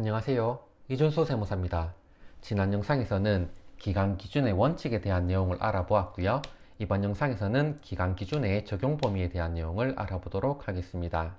안녕하세요. 이준수 세무사입니다. 지난 영상에서는 기간 기준의 원칙에 대한 내용을 알아보았고요. 이번 영상에서는 기간 기준의 적용 범위에 대한 내용을 알아보도록 하겠습니다.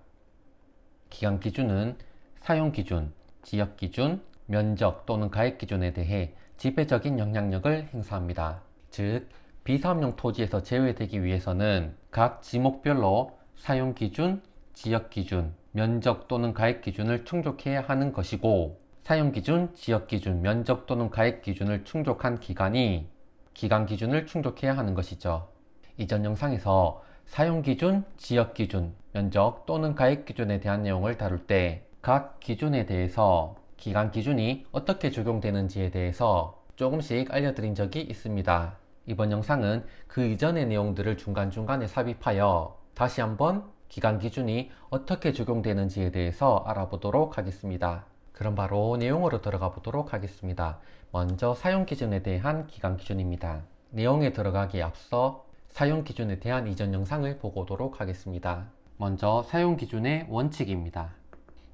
기간 기준은 사용 기준, 지역 기준, 면적 또는 가액 기준에 대해 지배적인 영향력을 행사합니다. 즉, 비사업용 토지에서 제외되기 위해서는 각 지목별로 사용 기준, 지역 기준, 면적 또는 가액 기준을 충족해야 하는 것이고, 사용 기준, 지역 기준, 면적 또는 가액 기준을 충족한 기간이 기간 기준을 충족해야 하는 것이죠. 이전 영상에서 사용 기준, 지역 기준, 면적 또는 가액 기준에 대한 내용을 다룰 때 각 기준에 대해서 기간 기준이 어떻게 적용되는지에 대해서 조금씩 알려드린 적이 있습니다. 이번 영상은 그 이전의 내용들을 중간중간에 삽입하여 다시 한번 기간 기준이 어떻게 적용되는지에 대해서 알아보도록 하겠습니다. 그럼 바로 내용으로 들어가 보도록 하겠습니다. 먼저 사용 기준에 대한 기간 기준입니다. 내용에 들어가기에 앞서 사용 기준에 대한 이전 영상을 보고 오도록 하겠습니다. 먼저 사용 기준의 원칙입니다.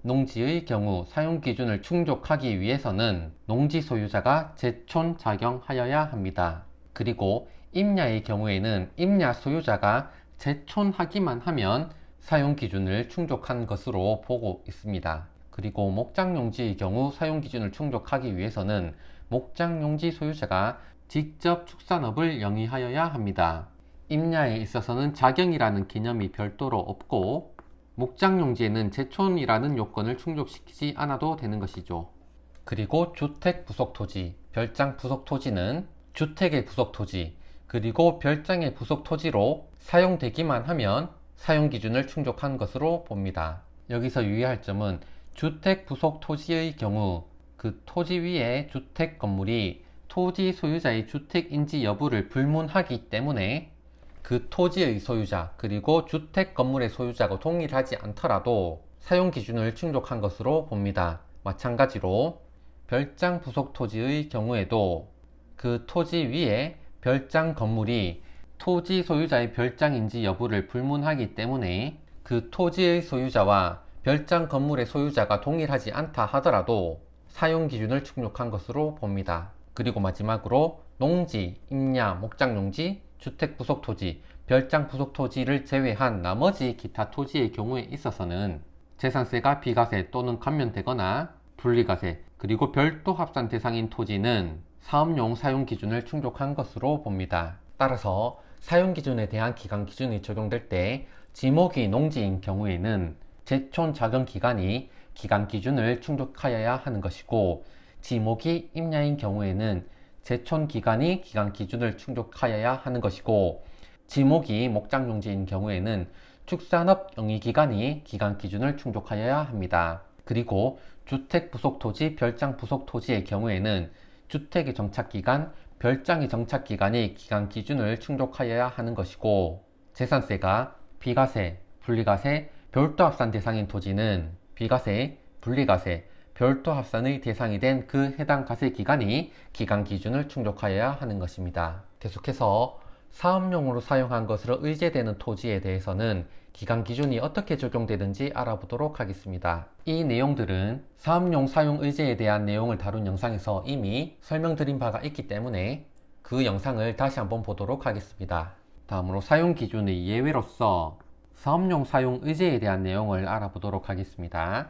농지의 경우 사용 기준을 충족하기 위해서는 농지 소유자가 제촌 작용하여야 합니다. 그리고 임야의 경우에는 임야 소유자가 제촌하기만 하면 사용 기준을 충족한 것으로 보고 있습니다. 그리고 목장용지의 경우 사용 기준을 충족하기 위해서는 목장용지 소유자가 직접 축산업을 영위하여야 합니다. 임야에 있어서는 작용이라는 개념이 별도로 없고, 목장용지에는 제촌이라는 요건을 충족시키지 않아도 되는 것이죠. 그리고 주택 부속토지, 별장 부속토지는 주택의 부속토지, 그리고 별장의 부속토지로 사용되기만 하면 사용 기준을 충족한 것으로 봅니다. 여기서 유의할 점은 주택 부속토지의 경우 그 토지 위에 주택 건물이 토지 소유자의 주택인지 여부를 불문하기 때문에 그 토지의 소유자 그리고 주택 건물의 소유자가 동일하지 않더라도 사용 기준을 충족한 것으로 봅니다. 마찬가지로 별장 부속 토지의 경우에도 그 토지 위에 별장 건물이 토지 소유자의 별장인지 여부를 불문하기 때문에 그 토지의 소유자와 별장 건물의 소유자가 동일하지 않다 하더라도 사용 기준을 충족한 것으로 봅니다. 그리고 마지막으로 농지, 임야, 목장용지, 주택 부속 토지, 별장 부속 토지를 제외한 나머지 기타 토지의 경우에 있어서는 재산세가 비과세 또는 감면되거나 분리과세, 그리고 별도 합산 대상인 토지는 사업용 사용 기준을 충족한 것으로 봅니다. 따라서 사용 기준에 대한 기간 기준이 적용될 때 지목이 농지인 경우에는 제촌 작용 기간이 기간 기준을 충족하여야 하는 것이고, 지목이 임야인 경우에는 제촌 기간이 기간 기준을 충족하여야 하는 것이고, 지목이 목장용지인 경우에는 축산업 영위 기간이 기간 기준을 충족하여야 합니다. 그리고 주택 부속 토지, 별장 부속 토지의 경우에는 주택의 정착 기간, 별장의 정착 기간이 기간 기준을 충족하여야 하는 것이고, 재산세가 비과세, 분리과세, 별도 합산 대상인 토지는 비과세, 분리과세, 별도 합산의 대상이 된 그 해당 과세 기간이 기간 기준을 충족하여야 하는 것입니다. 계속해서 사업용으로 사용한 것으로 의제되는 토지에 대해서는 기간 기준이 어떻게 적용되는지 알아보도록 하겠습니다. 이 내용들은 사업용 사용 의제에 대한 내용을 다룬 영상에서 이미 설명드린 바가 있기 때문에 그 영상을 다시 한번 보도록 하겠습니다. 다음으로 사용 기준의 예외로서 사업용 사용 의제에 대한 내용을 알아보도록 하겠습니다.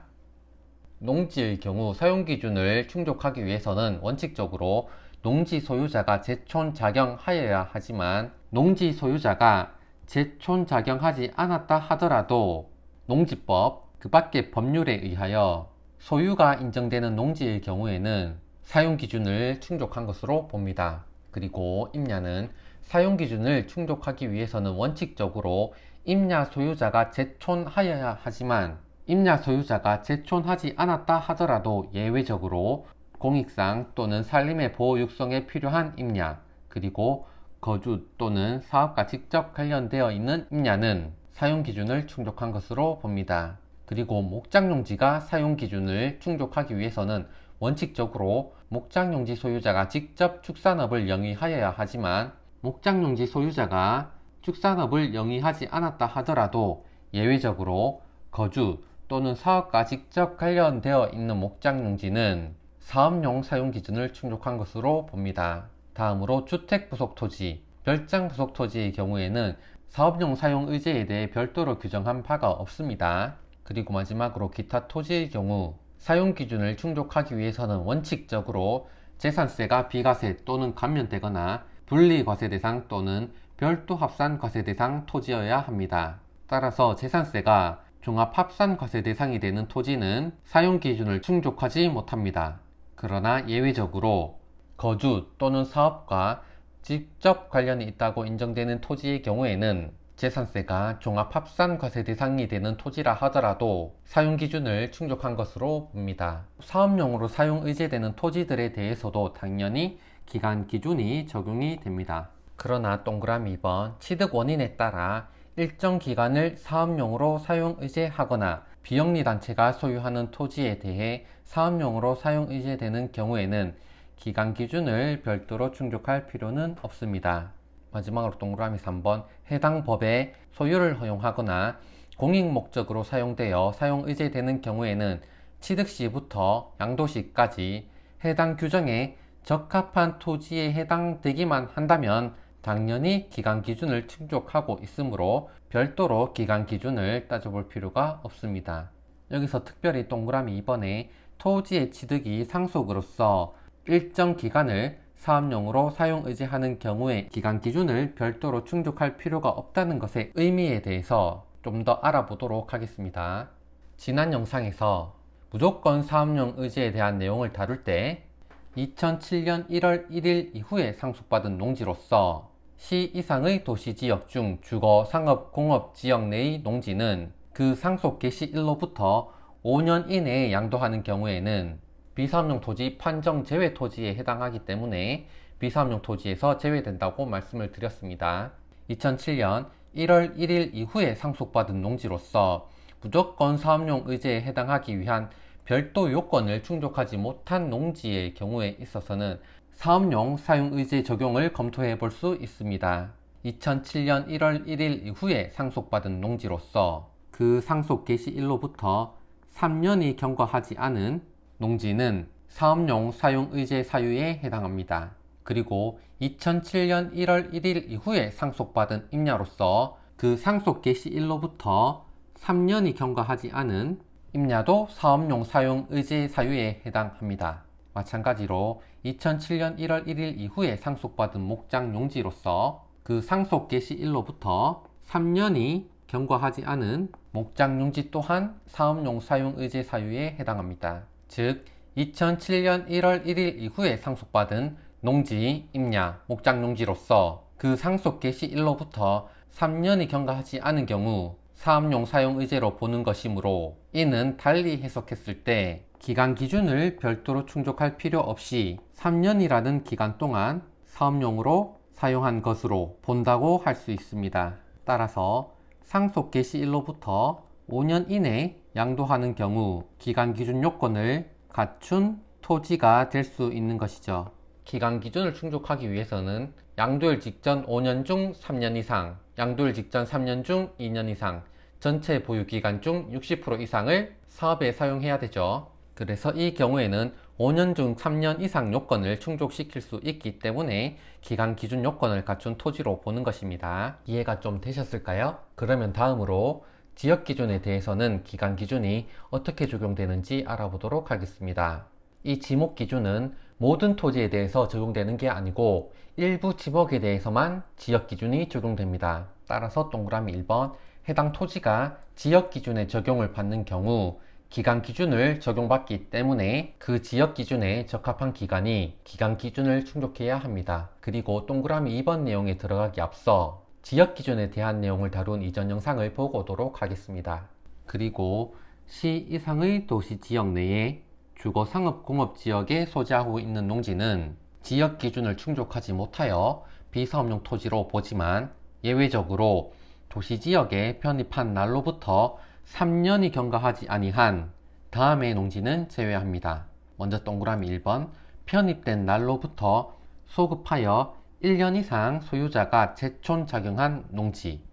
농지의 경우 사용 기준을 충족하기 위해서는 원칙적으로 농지 소유자가 제촌 작용하여야 하지만, 농지 소유자가 제촌 작용하지 않았다 하더라도 농지법 그 밖의 법률에 의하여 소유가 인정되는 농지의 경우에는 사용 기준을 충족한 것으로 봅니다. 그리고 임야는 사용 기준을 충족하기 위해서는 원칙적으로 임야 소유자가 제촌하여야 하지만, 임야 소유자가 제촌하지 않았다 하더라도 예외적으로 공익상 또는 산림의 보호 육성에 필요한 임야, 그리고 거주 또는 사업과 직접 관련되어 있는 임야는 사용 기준을 충족한 것으로 봅니다. 그리고 목장용지가 사용 기준을 충족하기 위해서는 원칙적으로 목장용지 소유자가 직접 축산업을 영위하여야 하지만, 목장용지 소유자가 축산업을 영위하지 않았다 하더라도 예외적으로 거주 또는 사업과 직접 관련되어 있는 목장 용지는 사업용 사용 기준을 충족한 것으로 봅니다. 다음으로 주택 부속 토지, 별장 부속 토지의 경우에는 사업용 사용 의제에 대해 별도로 규정한 바가 없습니다. 그리고 마지막으로 기타 토지의 경우 사용 기준을 충족하기 위해서는 원칙적으로 재산세가 비과세 또는 감면되거나 분리과세 대상 또는 별도 합산 과세 대상 토지여야 합니다. 따라서 재산세가 종합 합산 과세 대상이 되는 토지는 사용 기준을 충족하지 못합니다. 그러나 예외적으로 거주 또는 사업과 직접 관련이 있다고 인정되는 토지의 경우에는 재산세가 종합 합산 과세 대상이 되는 토지라 하더라도 사용 기준을 충족한 것으로 봅니다. 사업용으로 사용 의제되는 토지들에 대해서도 당연히 기간 기준이 적용이 됩니다. 그러나 동그라미 2번 취득 원인에 따라 일정 기간을 사업용으로 사용 의제하거나 비영리단체가 소유하는 토지에 대해 사업용으로 사용 의제되는 경우에는 기간 기준을 별도로 충족할 필요는 없습니다. 마지막으로 동그라미 3번 해당 법의 소유를 허용하거나 공익 목적으로 사용되어 사용 의제되는 경우에는 취득 시부터 양도 시까지 해당 규정에 적합한 토지에 해당되기만 한다면 당연히 기간 기준을 충족하고 있으므로 별도로 기간 기준을 따져볼 필요가 없습니다. 여기서 특별히 동그라미 2번에 토지의 취득이 상속으로서 일정 기간을 사업용으로 사용 의제하는 경우에 기간 기준을 별도로 충족할 필요가 없다는 것의 의미에 대해서 좀 더 알아보도록 하겠습니다. 지난 영상에서 무조건 사업용 의제에 대한 내용을 다룰 때 2007년 1월 1일 이후에 상속받은 농지로서 시 이상의 도시지역 중 주거, 상업, 공업 지역 내의 농지는 그 상속 개시일로부터 5년 이내에 양도하는 경우에는 비사업용 토지 판정 제외 토지에 해당하기 때문에 비사업용 토지에서 제외된다고 말씀을 드렸습니다. 2007년 1월 1일 이후에 상속받은 농지로서 무조건 사업용 의제에 해당하기 위한 별도 요건을 충족하지 못한 농지의 경우에 있어서는 사업용 사용 의제 적용을 검토해 볼 수 있습니다. 2007년 1월 1일 이후에 상속받은 농지로서 그 상속 개시일로부터 3년이 경과하지 않은 농지는 사업용 사용 의제 사유에 해당합니다. 그리고 2007년 1월 1일 이후에 상속받은 임야로서 그 상속 개시일로부터 3년이 경과하지 않은 임야도 사업용 사용 의제 사유에 해당합니다. 마찬가지로 2007년 1월 1일 이후에 상속받은 목장 용지로서 그 상속 개시일로부터 3년이 경과하지 않은 목장 용지 또한 사업용 사용 의제 사유에 해당합니다. 즉 2007년 1월 1일 이후에 상속받은 농지, 임야, 목장 용지로서 그 상속 개시일로부터 3년이 경과하지 않은 경우 사업용 사용 의제로 보는 것이므로 이는 달리 해석했을 때 기간 기준을 별도로 충족할 필요 없이 3년이라는 기간 동안 사업용으로 사용한 것으로 본다고 할 수 있습니다. 따라서 상속 개시일로부터 5년 이내 양도하는 경우 기간 기준 요건을 갖춘 토지가 될 수 있는 것이죠. 기간 기준을 충족하기 위해서는 양도일 직전 5년 중 3년 이상, 양도일 직전 3년 중 2년 이상, 전체 보유 기간 중 60% 이상을 사업에 사용해야 되죠. 그래서 이 경우에는 5년 중 3년 이상 요건을 충족시킬 수 있기 때문에 기간 기준 요건을 갖춘 토지로 보는 것입니다. 이해가 좀 되셨을까요? 그러면 다음으로 지역 기준에 대해서는 기간 기준이 어떻게 적용되는지 알아보도록 하겠습니다. 이 지목 기준은 모든 토지에 대해서 적용되는 게 아니고 일부 지목에 대해서만 지역 기준이 적용됩니다. 따라서 동그라미 1번 해당 토지가 지역 기준에 적용을 받는 경우 기간 기준을 적용받기 때문에 그 지역 기준에 적합한 기간이 기간 기준을 충족해야 합니다. 그리고 동그라미 2번 내용에 들어가기 앞서 지역 기준에 대한 내용을 다룬 이전 영상을 보고 오도록 하겠습니다. 그리고 시 이상의 도시 지역 내에 주거, 상업, 공업 지역에 소재하고 있는 농지는 지역 기준을 충족하지 못하여 비사업용 토지로 보지만 예외적으로 도시 지역에 편입한 날로부터 3년이 경과하지 아니한 다음의 농지는 제외합니다. 먼저 동그라미 1번 편입된 날로부터 소급하여 1년 이상 소유자가 재촌 작용한 농지,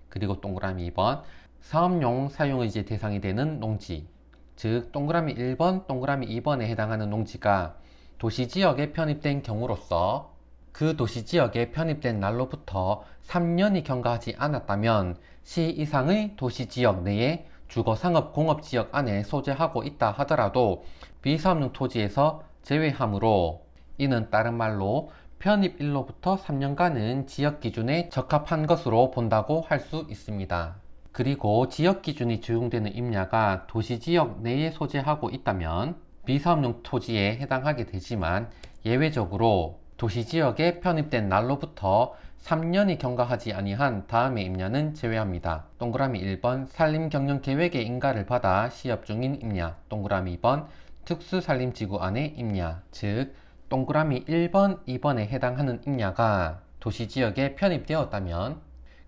그리고 동그라미 2번 사업용 사용의제 대상이 되는 농지, 즉 동그라미 1번, 동그라미 2번에 해당하는 농지가 도시지역에 편입된 경우로서 그 도시지역에 편입된 날로부터 3년이 경과하지 않았다면 시 이상의 도시지역 내에 주거상업공업지역 안에 소재하고 있다 하더라도 비사업용 토지에서 제외하므로, 이는 다른 말로 편입일로부터 3년간은 지역기준에 적합한 것으로 본다고 할 수 있습니다. 그리고 지역기준이 적용되는 임야가 도시지역 내에 소재하고 있다면 비사업용 토지에 해당하게 되지만, 예외적으로 도시지역에 편입된 날로부터 3년이 경과하지 아니한 다음의 임야는 제외합니다. 동그라미 1번 산림경영계획의 인가를 받아 시업 중인 임야, 동그라미 2번 특수산림지구 안의 임야, 즉 동그라미 1번, 2번에 해당하는 임야가 도시지역에 편입되었다면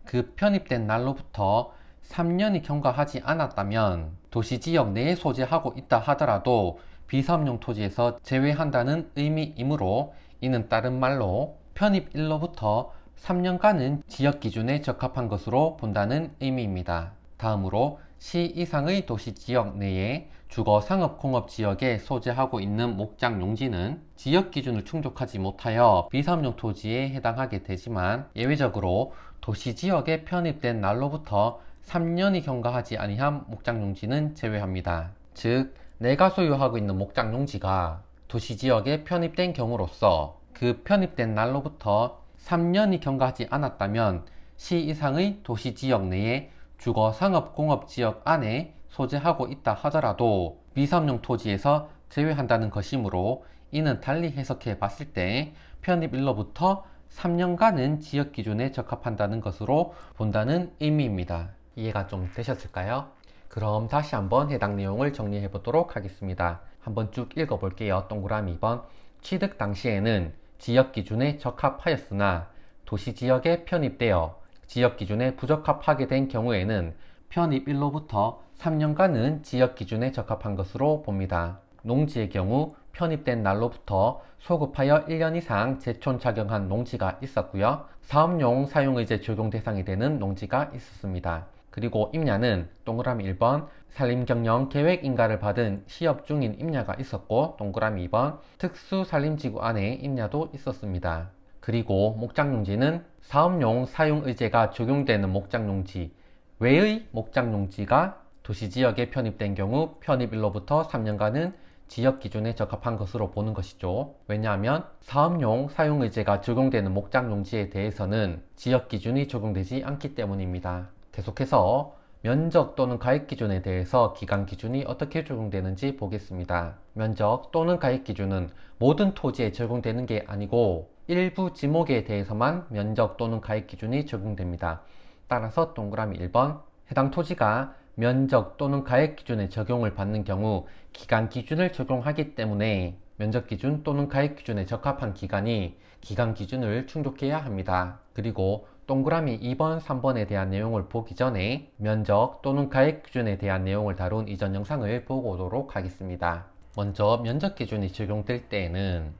그 편입된 날로부터 3년이 경과하지 않았다면 도시지역 내에 소재하고 있다 하더라도 비사업용 토지에서 제외한다는 의미이므로, 이는 다른 말로 편입일로부터 3년간은 지역기준에 적합한 것으로 본다는 의미입니다. 다음으로 시 이상의 도시지역 내에 주거상업공업지역에 소재하고 있는 목장용지는 지역기준을 충족하지 못하여 비사업용 토지에 해당하게 되지만, 예외적으로 도시지역에 편입된 날로부터 3년이 경과하지 아니한 목장용지는 제외합니다. 즉, 내가 소유하고 있는 목장용지가 도시지역에 편입된 경우로서 그 편입된 날로부터 3년이 경과하지 않았다면 시 이상의 도시지역 내에 주거상업공업지역 안에 소재하고 있다 하더라도 비사업용 토지에서 제외한다는 것이므로, 이는 달리 해석해 봤을 때 편입일로부터 3년간은 지역기준에 적합한다는 것으로 본다는 의미입니다. 이해가 좀 되셨을까요? 그럼 다시 한번 해당 내용을 정리해 보도록 하겠습니다. 한번 쭉 읽어 볼게요. 동그라미 2번 취득 당시에는 지역기준에 적합하였으나 도시지역에 편입되어 지역기준에 부적합하게 된 경우에는 편입일로부터 3년간은 지역기준에 적합한 것으로 봅니다. 농지의 경우 편입된 날로부터 소급하여 1년 이상 제촌 작용한 농지가 있었고요. 사업용 사용의제 적용 대상이 되는 농지가 있었습니다. 그리고 임야는 동그라미 1번 산림경영 계획 인가를 받은 시업 중인 임야가 있었고, 동그라미 2번 특수산림지구 안에 임야도 있었습니다. 그리고 목장용지는 사업용 사용의제가 적용되는 목장용지 외의 목장용지가 도시지역에 편입된 경우 편입일로부터 3년간은 지역기준에 적합한 것으로 보는 것이죠. 왜냐하면 사업용 사용의제가 적용되는 목장용지에 대해서는 지역기준이 적용되지 않기 때문입니다. 계속해서 면적 또는 가액기준에 대해서 기간기준이 어떻게 적용되는지 보겠습니다. 면적 또는 가액기준은 모든 토지에 적용되는 게 아니고 일부 지목에 대해서만 면적 또는 가액기준이 적용됩니다. 따라서 동그라미 1번 해당 토지가 면적 또는 가액기준에 적용을 받는 경우 기간기준을 적용하기 때문에 면적기준 또는 가액기준에 적합한 기간이 기간기준을 충족해야 합니다. 그리고 동그라미 2번, 3번에 대한 내용을 보기 전에 면적 또는 가액기준에 대한 내용을 다룬 이전 영상을 보고 오도록 하겠습니다. 먼저 면적기준이 적용될 때에는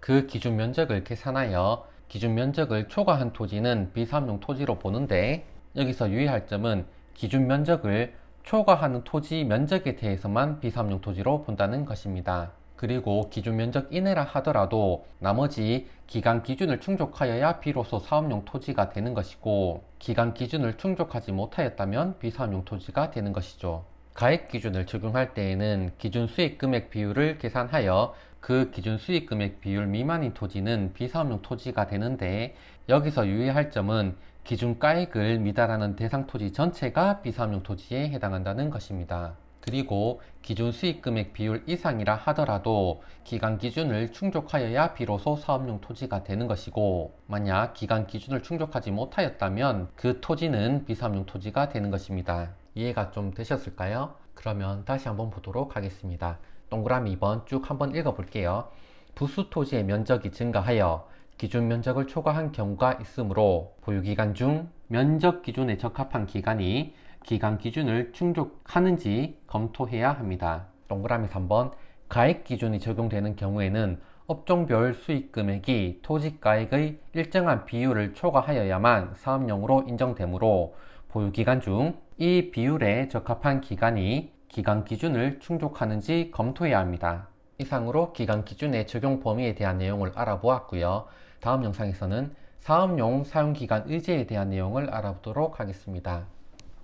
그 기준 면적을 계산하여 기준 면적을 초과한 토지는 비사업용 토지로 보는데, 여기서 유의할 점은 기준 면적을 초과하는 토지 면적에 대해서만 비사업용 토지로 본다는 것입니다. 그리고 기준 면적 이내라 하더라도 나머지 기간 기준을 충족하여야 비로소 사업용 토지가 되는 것이고, 기간 기준을 충족하지 못하였다면 비사업용 토지가 되는 것이죠. 가액 기준을 적용할 때에는 기준 수익 금액 비율을 계산하여 그 기준 수익 금액 비율 미만인 토지는 비사업용 토지가 되는데, 여기서 유의할 점은 기준 가액을 미달하는 대상 토지 전체가 비사업용 토지에 해당한다는 것입니다. 그리고 기준 수익 금액 비율 이상이라 하더라도 기간 기준을 충족하여야 비로소 사업용 토지가 되는 것이고, 만약 기간 기준을 충족하지 못하였다면 그 토지는 비사업용 토지가 되는 것입니다. 이해가 좀 되셨을까요? 그러면 다시 한번 보도록 하겠습니다. 동그라미 2번 쭉 한번 읽어볼게요. 부수 토지의 면적이 증가하여 기준 면적을 초과한 경우가 있으므로 보유기간 중 면적 기준에 적합한 기간이 기간 기준을 충족하는지 검토해야 합니다. 동그라미 3번 가액 기준이 적용되는 경우에는 업종별 수익 금액이 토지가액의 일정한 비율을 초과하여야만 사업용으로 인정되므로 보유기간 중 이 비율에 적합한 기간이 기간 기준을 충족하는지 검토해야 합니다. 이상으로 기간 기준의 적용 범위에 대한 내용을 알아보았고요. 다음 영상에서는 사업용 사용기간 의제에 대한 내용을 알아보도록 하겠습니다.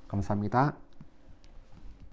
감사합니다.